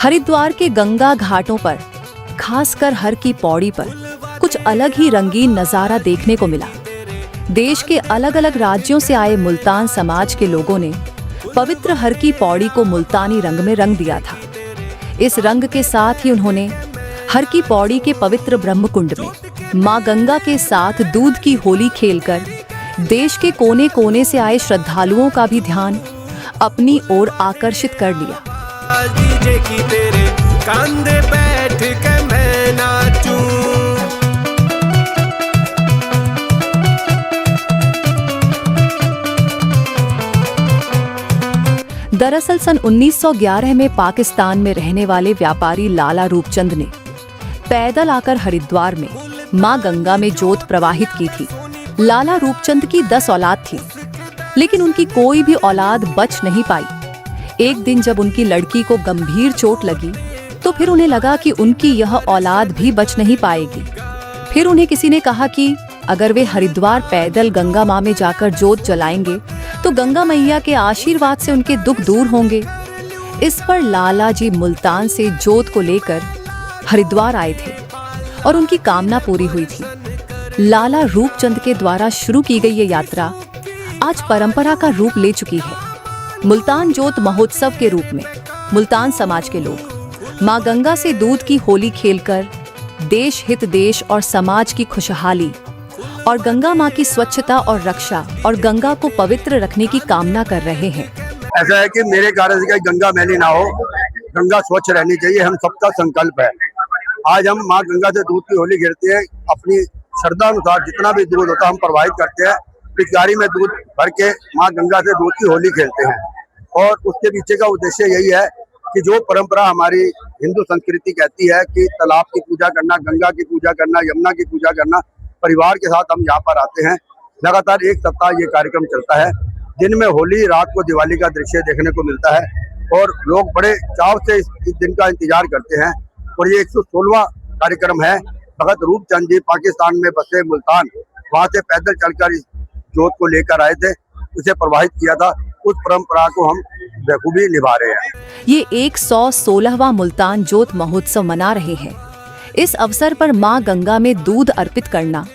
हरिद्वार के गंगा घाटों पर, खासकर हर की पौड़ी पर कुछ अलग ही रंगीन नजारा देखने को मिला। देश के अलग अलग राज्यों से आए मुल्तान समाज के लोगों ने पवित्र हर की पौड़ी को मुल्तानी रंग में रंग दिया था। इस रंग के साथ ही उन्होंने हर की पौड़ी के पवित्र ब्रह्मकुंड में मां गंगा के साथ दूध की होली खेलकर देश के कोने कोने से आए श्रद्धालुओं का भी ध्यान अपनी ओर आकर्षित कर लिया। डीजे की तेरे कंधे बैठ के मैं नाचूं। दरअसल सन 1911 में पाकिस्तान में रहने वाले व्यापारी लाला रूपचंद ने पैदल आकर हरिद्वार में मां गंगा में जोत प्रवाहित की थी। लाला रूपचंद की 10 औलाद थी, लेकिन उनकी कोई भी औलाद बच नहीं पाई। एक दिन जब उनकी लड़की को गंभीर चोट लगी तो फिर उन्हें लगा कि उनकी यह औलाद भी बच नहीं पाएगी। फिर उन्हें किसी ने कहा कि अगर वे हरिद्वार पैदल गंगा मां में जाकर जोत जलाएंगे तो गंगा मैया के आशीर्वाद से उनके दुख दूर होंगे। इस पर लाला जी मुल्तान से जोत को लेकर हरिद्वार आए थे और उनकी कामना पूरी हुई थी। लाला रूपचंद के द्वारा शुरू की गई ये यात्रा आज परंपरा का रूप ले चुकी है। मुल्तान जोत महोत्सव के रूप में मुल्तान समाज के लोग मां गंगा से दूध की होली खेलकर देश हित देश और समाज की खुशहाली और गंगा मां की स्वच्छता और रक्षा और गंगा को पवित्र रखने की कामना कर रहे हैं। ऐसा है कि मेरे कार्य से गंगा मैली ना हो, गंगा स्वच्छ रहनी चाहिए, हम सबका संकल्प है। आज हम माँ गंगा से दूध की होली खेलते हैं। अपनी श्रद्धा अनुसार जितना भी दूध होता है हम प्रवाहित करते हैं। पिचकारी में दूध भर के माँ गंगा से दूध की होली खेलते हैं और उसके पीछे का उद्देश्य यही है कि जो परंपरा हमारी हिंदू संस्कृति कहती है कि तालाब की पूजा करना, गंगा की पूजा करना, यमुना की पूजा करना, परिवार के साथ हम यहाँ पर आते हैं। लगातार एक सप्ताह ये कार्यक्रम चलता है। दिन में होली, रात को दिवाली का दृश्य देखने को मिलता है और लोग बड़े चाव से इस दिन का इंतजार करते हैं। और ये 116वां कार्यक्रम है। भगत रूपचंद जी पाकिस्तान में बसे मुल्तान, वहाँ से पैदल चलकर इस जोत को लेकर आए थे, उसे प्रवाहित किया था। उस परंपरा को हम बखूबी निभा रहे हैं। ये 116वां मुल्तान जोत महोत्सव मना रहे हैं। इस अवसर पर मां गंगा में दूध अर्पित करना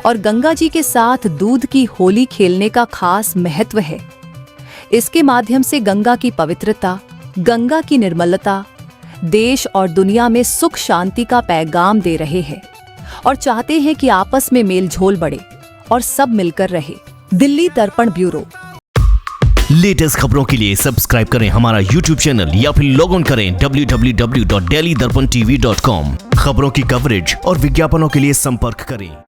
और गंगा जी के साथ दूध की होली खेलने का खास महत्व है। इसके माध्यम से गंगा की पवित्रता, गंगा की निर्मलता देश और दुनिया में सुख शांति का पैगाम दे रहे हैं और चाहते हैं कि आपस में मेल झोल बढ़े और सब मिलकर रहे। दिल्ली दर्पण ब्यूरो। लेटेस्ट खबरों के लिए सब्सक्राइब करें हमारा YouTube चैनल या फिर लॉग ऑन करें www.delhidarpantv.com। खबरों की कवरेज और विज्ञापनों के लिए संपर्क करें।